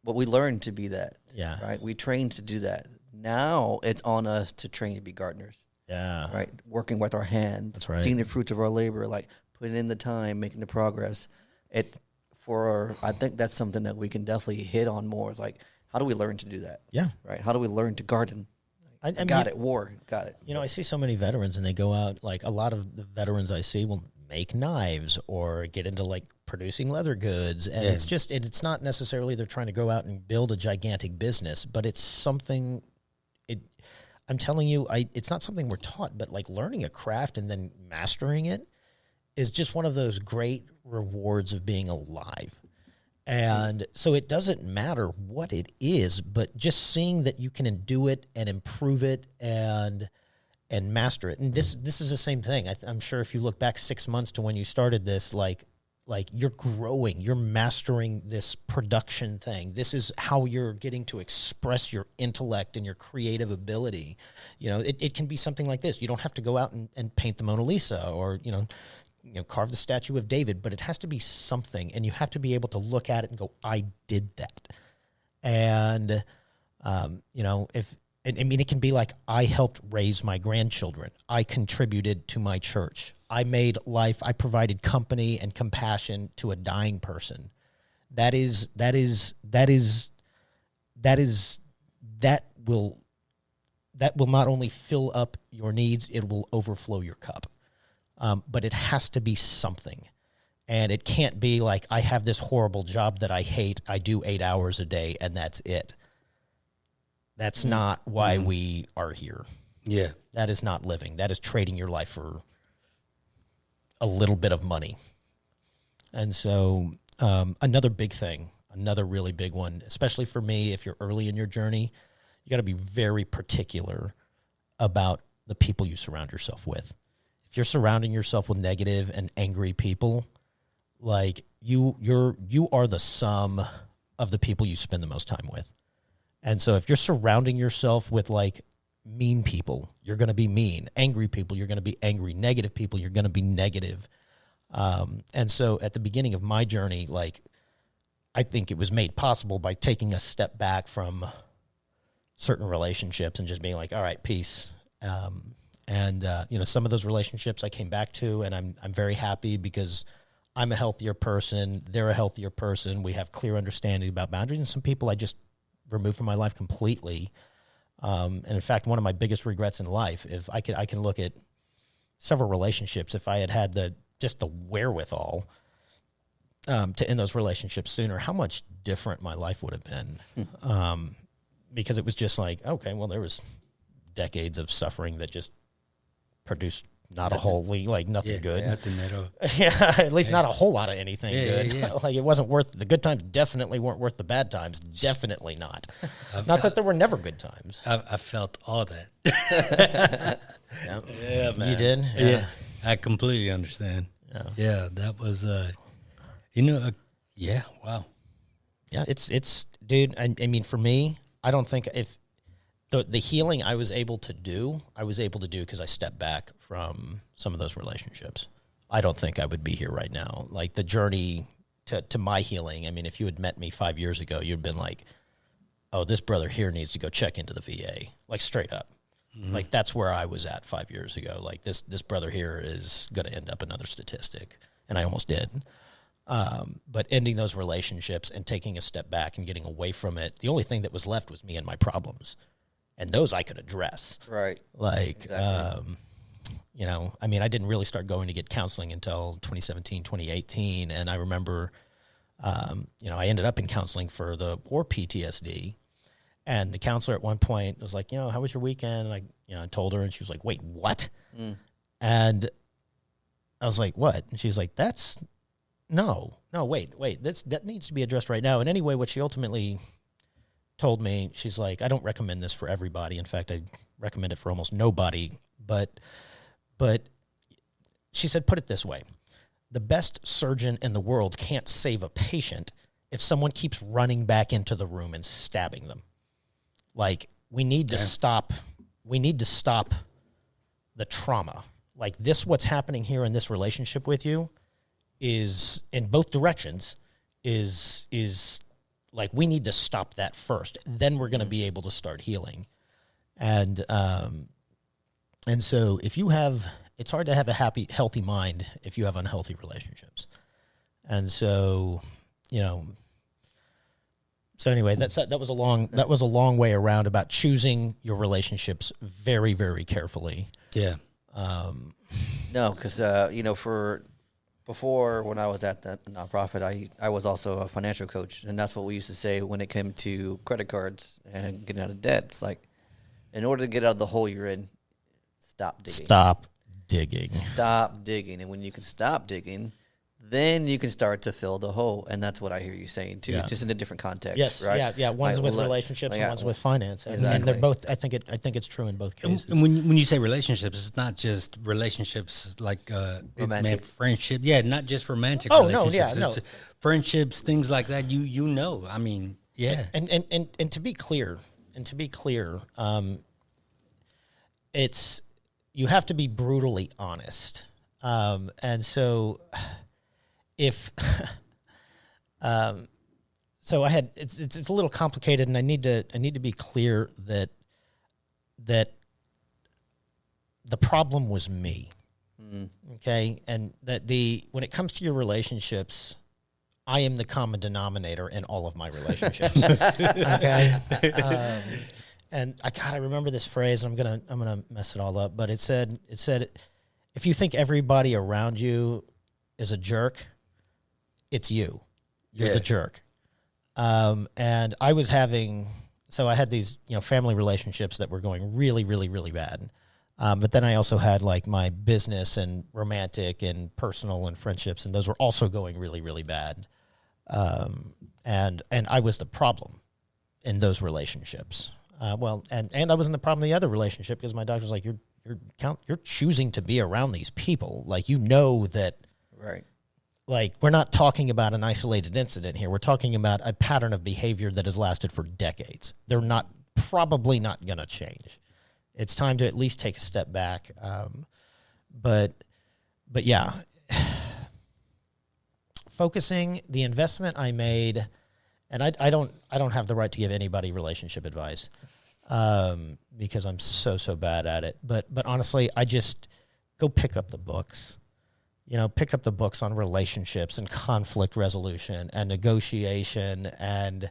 but we learned to be that. Yeah. Right. We trained to do that. Now it's on us to train to be gardeners. Yeah. Right. Working with our hands. That's right. Seeing the fruits of our labor, like putting in the time, making the progress. I think that's something that we can definitely hit on more. It's like, how do we learn to do that? Yeah. Right. How do we learn to garden? I Got mean, it. War. Got it. You know, I see so many veterans, and they go out, like, a lot of the veterans I see will make knives or get into, like, producing leather goods. And it's not necessarily they're trying to go out and build a gigantic business, but it's something. I'm telling you, it's not something we're taught, but like learning a craft and then mastering it is just one of those great rewards of being alive. And so it doesn't matter what it is, but just seeing that you can do it and improve it and master it. And this is the same thing. I'm sure if you look back 6 months to when you started this, like you're growing, you're mastering this production thing. This is how you're getting to express your intellect and your creative ability. You know, it can be something like this. You don't have to go out and paint the Mona Lisa or, carve the statue of David, but it has to be something, and you have to be able to look at it and go, I did that. And, it can be like, I helped raise my grandchildren. I contributed to my church. I made life. I provided company and compassion to a dying person. That will not only fill up your needs, it will overflow your cup. But it has to be something. And it can't be like, I have this horrible job that I hate. I do 8 hours a day and that's it. That's not why we are here. Yeah. That is not living. That is trading your life for a little bit of money. And so another big thing, another really big one, especially for me, if you're early in your journey, you got to be very particular about the people you surround yourself with. If you're surrounding yourself with negative and angry people, like you are the sum of the people you spend the most time with. And so if you're surrounding yourself with like mean people, you're going to be mean. Angry people, you're going to be angry. Negative people, you're going to be negative. And so at the beginning of my journey, like I think it was made possible by taking a step back from certain relationships and just being like, all right, peace. Some of those relationships I came back to, and I'm very happy because I'm a healthier person. They're a healthier person. We have clear understanding about boundaries, and some people I just removed from my life completely. And in fact, one of my biggest regrets in life, if I can look at several relationships, if I had the wherewithal to end those relationships sooner, how much different my life would have been. Because it was just like, okay, well, there was decades of suffering that just produced not nothing good. Nothing at all. Yeah, at least not a whole lot of anything good. Yeah. Like it wasn't worth, the good times definitely weren't worth the bad times. Definitely not. Not that there were never good times. I felt all that. Yeah, man. You did? Yeah. I completely understand. Yeah, that was, yeah, wow. Yeah, it's dude, I mean, for me, I don't think if the healing I was able to do because I stepped back from some of those relationships. I don't think I would be here right now. Like the journey to my healing, I mean, if you had met me 5 years ago, you'd been like, oh, this brother here needs to go check into the VA, like straight up. Mm-hmm. Like that's where I was at 5 years ago. Like this brother here is going to end up another statistic. And I almost did. But ending those relationships and taking a step back and getting away from it, the only thing that was left was me and my problems. And those I could address. Right. Like, exactly. I mean, I didn't really start going to get counseling until 2017, 2018. And I remember, I ended up in counseling for the war PTSD. And the counselor at one point was like, how was your weekend? And I told her, and she was like, wait, what? And I was like, what? And she's like, wait, that needs to be addressed right now. And anyway, what she ultimately told me, she's like, I don't recommend this for everybody. In fact, I recommend it for almost nobody. But she said, put it this way. The best surgeon in the world can't save a patient if someone keeps running back into the room and stabbing them. Like, we need to stop the trauma. Like this, what's happening here in this relationship with you is in both directions is like, we need to stop that first. Then we're going to be able to start healing. And so it's hard to have a happy, healthy mind if you have unhealthy relationships. And so, so anyway, that was a long way around about choosing your relationships very, very carefully. Yeah. No, because, before, when I was at that nonprofit, I was also a financial coach, and that's what we used to say when it came to credit cards and getting out of debt. It's like, in order to get out of the hole you're in, stop digging. Stop digging. Stop digging. And when you can stop digging, then you can start to fill the hole. And that's what I hear you saying too, just in a different context. Yes, right? yeah. One's Like, with look, relationships and one's with finance. And, Exactly. and they're both, I think it's true in both cases. And when you say relationships, it's not just relationships like Romantic. friendship. Yeah, not just romantic Oh, no, relationships. yeah, no. It's friendships, things like that. You know. I mean, yeah. And to be clear, it's you have to be brutally honest. And so if so I had it's a little complicated, and I need to be clear that the problem was me. Okay, and that when it comes to your relationships, I am the common denominator in all of my relationships. Okay, and I remember this phrase, and I'm gonna mess it all up, but it said if you think everybody around you is a jerk, it's you. You're the jerk. And I was I had these family relationships that were going really, really, really bad. But then I also had like my business and romantic and personal and friendships, and those were also going really, really bad. And I was the problem in those relationships. And I was in the problem in the other relationship because my doctor was like, you're choosing to be around these people. Like, that, Right. like, we're not talking about an isolated incident here. We're talking about a pattern of behavior that has lasted for decades. They're probably not going to change. It's time to at least take a step back. But yeah, focusing the investment I made, and I don't have the right to give anybody relationship advice because I'm so bad at it. But honestly, I just go pick up the books. Pick up the books on relationships and conflict resolution and negotiation, and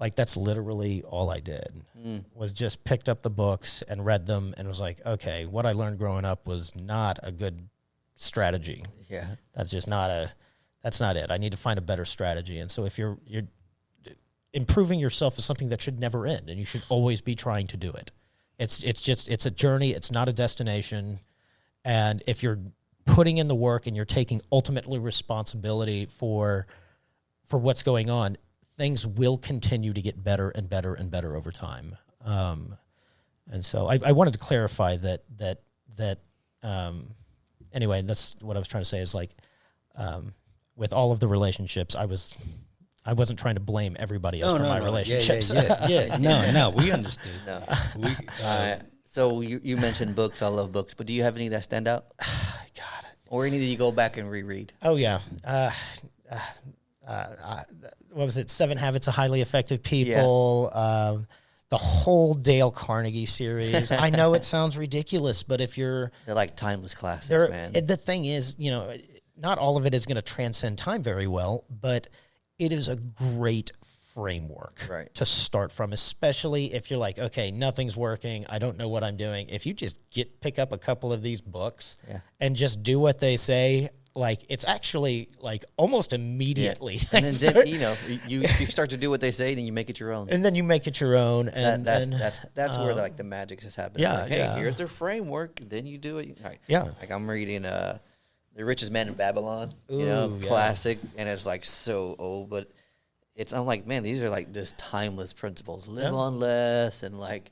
like that's literally all I did was just picked up the books and read them and was like, okay, what I learned growing up was not a good strategy. Yeah. That's not it. I need to find a better strategy. And so if you're improving yourself is something that should never end, and you should always be trying to do it. It's a journey. It's not a destination. And if you're putting in the work and you're taking ultimately responsibility for what's going on, things will continue to get better and better and better over time. And so I wanted to clarify that anyway, that's what I was trying to say is like, with all of the relationships, I wasn't trying to blame everybody else for my relationships. Yeah. No, we understood. No. We, So you mentioned books. I love books, but do you have any that stand out? God. Or any that you go back and reread? Oh yeah. What was it? 7 Habits of Highly Effective People. Yeah. The whole Dale Carnegie series. I know it sounds ridiculous, but if you're, They're like timeless classics, man. the thing is, not all of it is going to transcend time very well, but it is a great framework to start from, especially if you're like, okay, nothing's working. I don't know what I'm doing. If you just pick up a couple of these books and just do what they say, like it's actually like almost immediately. Yeah. And then you start to do what they say, then you make it your own. And then you make it your own. And that's where like the magic just happens. Yeah, Like, hey, here's their framework. Then you do it. Right. Yeah. Like I'm reading The Richest Man in Babylon. Ooh, yeah. Classic, and it's like so old, but I'm like, man, these are like just timeless principles. Live on less, and like,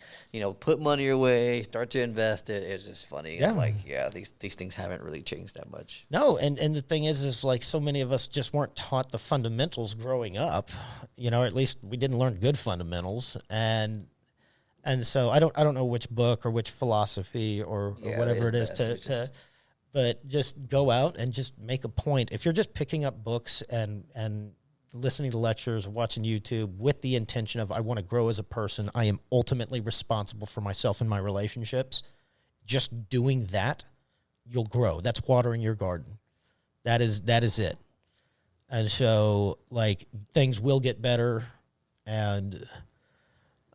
put money away, start to invest it. It's just funny. Yeah. Like, these things haven't really changed that much. No, and the thing is like so many of us just weren't taught the fundamentals growing up. At least we didn't learn good fundamentals, and so I don't know which book or which philosophy or whatever it is but just go out and just make a point. If you're just picking up books and listening to lectures, watching YouTube with the intention of I want to grow as a person, I am ultimately responsible for myself and my relationships, just doing that, you'll grow. That's watering your garden. That is it. And so like things will get better, and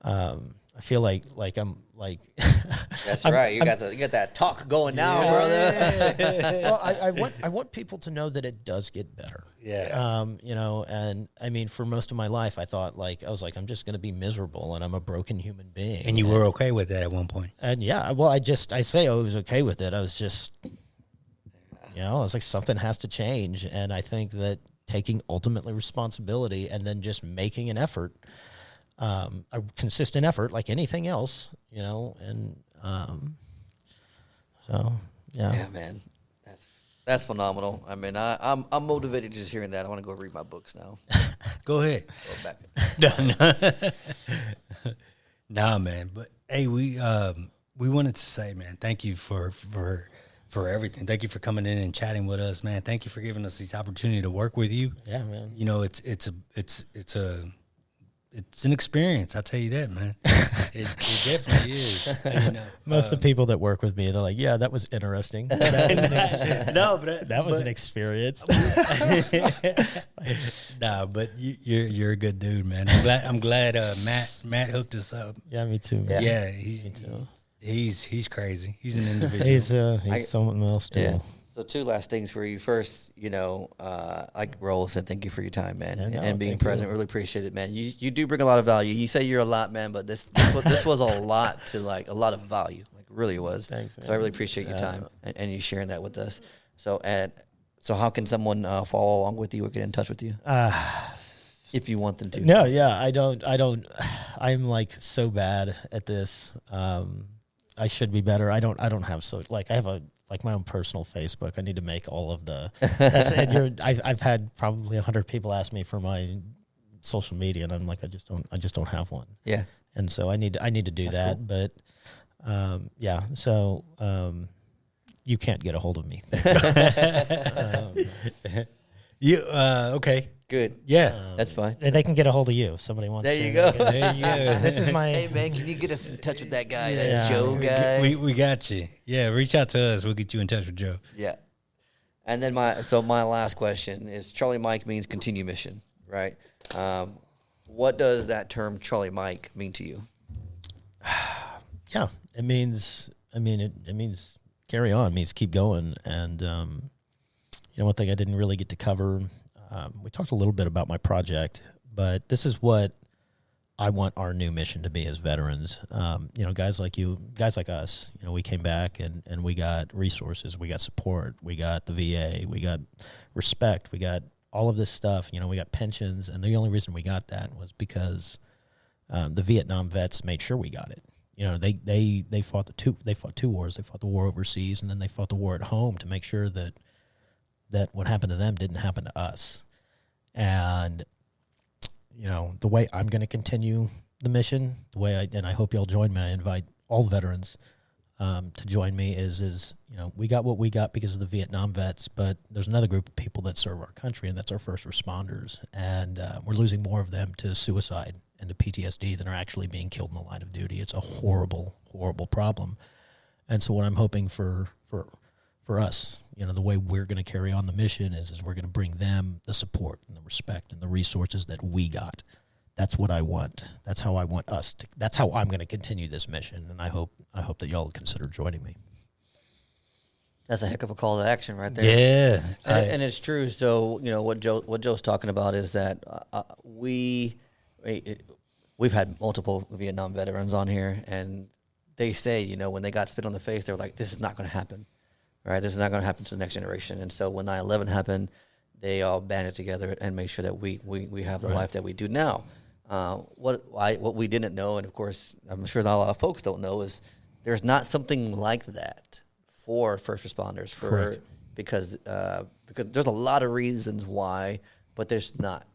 I feel like I'm like. That's right. You got that talk going now, brother. Well, I want people to know that it does get better. Yeah. You know, and I mean, for most of my life, I thought I'm just going to be miserable, and I'm a broken human being. And you were okay with that at one point. And yeah, well, I say I was okay with it. I was just, you know, I was like, something has to change, and I think that taking ultimately responsibility and then just making an effort, a consistent effort, like anything else, you know, and so yeah. Yeah, man. That's phenomenal. I mean, I'm motivated just hearing that. I want to go read my books now. Go ahead. Go back. No. Nah, man. But hey, we wanted to say, man, thank you for everything. Thank you for coming in and chatting with us, man. Thank you for giving us this opportunity to work with you. Yeah, man. You know, it's an experience. I'll tell you that, man. It definitely is. You know, Most of the people that work with me, they're like, yeah, that was interesting. That was an experience. Nah, but you're a good dude, man. I'm glad Matt hooked us up. Yeah, me too, man. Yeah, he's crazy. He's an individual. He's someone else too. Yeah. So 2 last things for you. First, you know, like Roll said, thank you for your time, man, and being present. Really appreciate it, man. You do bring a lot of value. You say you're a lot, man, but this was a lot to a lot of value. Like really was. Thanks, man. So I really appreciate your time and you sharing that with us. So how can someone follow along with you or get in touch with you? If you want them to. No, yeah, I don't. I'm like so bad at this. I should be better. I don't have I have my own personal Facebook. I need to make all of the. I've had probably 100 people ask me for my social media, and I'm like, I just don't have one. Yeah. And so I need to do that. Cool. But yeah, so you can't get a hold of me. Okay. Good. Yeah. That's fine. They can get a hold of you if somebody wants to. There you go. There you go. This is my. Hey man, can you get us in touch with that guy, that Yeah. Joe guy? We got you. Yeah, reach out to us. We'll get you in touch with Joe. Yeah. And then my last question is Charlie Mike means continue mission, right? What does that term Charlie Mike mean to you? Yeah, it means. It means carry on. It means keep going. And you know, one thing I didn't really get to cover. We talked a little bit about my project, but this is what I want our new mission to be as veterans. You know, guys like you, guys like us, you know, we came back and we got resources, we got support, we got the VA, we got respect, we got all of this stuff, you know, we got pensions. And the only reason we got that was because the Vietnam vets made sure we got it. You know, they fought two wars. They fought the war overseas, and then they fought the war at home to make sure that what happened to them didn't happen to us. And, you know, the way I'm going to continue the mission, and I hope y'all join me, I invite all veterans to join me, is, you know, we got what we got because of the Vietnam vets, but there's another group of people that serve our country, and that's our first responders. And we're losing more of them to suicide and to PTSD than are actually being killed in the line of duty. It's a horrible, horrible problem. And so what I'm hoping for us, you know, the way we're going to carry on the mission is we're going to bring them the support and the respect and the resources that we got. That's what I want. That's how I want us to. That's how I'm going to continue this mission, and I hope that y'all consider joining me. That's a heck of a call to action right there. Yeah. And it's true. So, you know, what Joe's talking about is that we've had multiple Vietnam veterans on here, and they say, you know, when they got spit on the face, they were like, this is not going to happen, right? This is not going to happen to the next generation. And so when 9/11 happened, they all banded together and made sure that we have the life that we do now. What we didn't know, and of course, I'm sure not a lot of folks don't know, is there's not something like that for first responders. Because there's a lot of reasons why, but there's not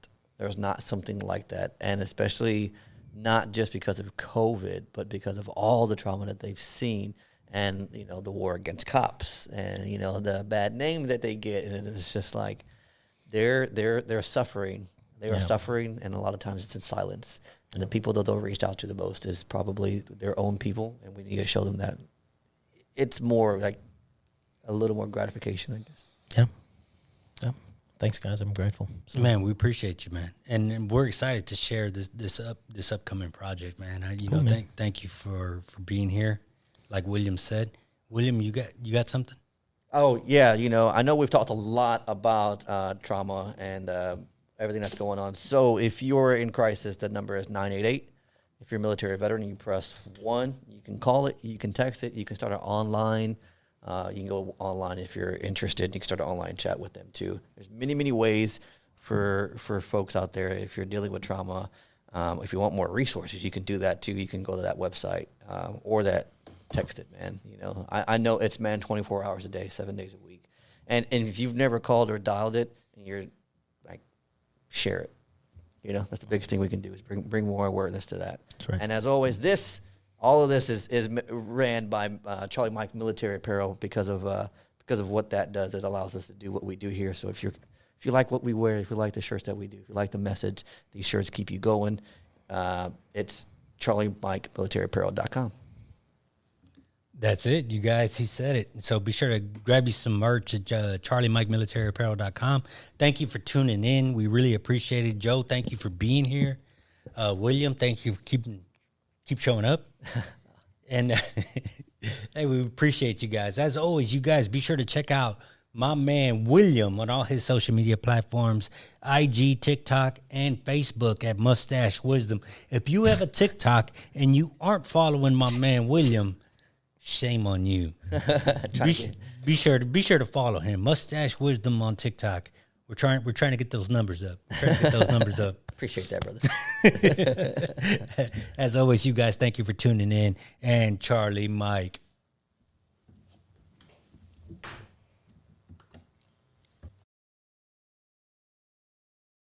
something like that, and especially not just because of COVID, but because of all the trauma that they've seen, and you know, the war against cops, and you know, the bad name that they get, and it's just like they're suffering. They are suffering, and a lot of times it's in silence. And the people that they'll reach out to the most is probably their own people, and we need to show them that it's more like a little more gratification, I guess. Yeah. Thanks, guys. I'm grateful. So, Man, we appreciate you, man, and we're excited to share this upcoming project, man. Thank you for being here. Like William said, William, you got something? Oh, yeah. I know we've talked a lot about trauma and everything that's going on. So if you're in crisis, the number is 988. If you're a military veteran, you press 1. You can call it. You can text it. You can start it online. You can go online if you're interested. You can start an online chat with them, too. There's many, many ways for folks out there. If you're dealing with trauma, if you want more resources, you can do that, too. You can go to that website or that text it, man. I know it's, man, 24 hours a day, 7 days a week. And if you've never called or dialed it, and you're like, share it. That's the biggest thing we can do is bring more awareness to that. That's right. And as always, all of this is ran by Charlie Mike Military Apparel because of what that does. It allows us to do what we do here. So if you like what we wear, if you like the shirts that we do, if you like the message, these shirts keep you going. It's CharlieMikeMilitaryApparel.com. That's it, you guys. He said it. So be sure to grab you some merch at CharlieMikeMilitaryApparel.com. Thank you for tuning in. We really appreciate it. Joe, thank you for being here. William, thank you for keep showing up. And hey, we appreciate you guys. As always, you guys be sure to check out my man William on all his social media platforms, IG, TikTok, and Facebook at Mustache Wisdom. If you have a TikTok and you aren't following my man William, shame on you. Be sure to follow him. Mustache Wisdom on TikTok. We're trying to get those numbers up. Appreciate that, brother. As always, you guys, thank you for tuning in. And Charlie Mike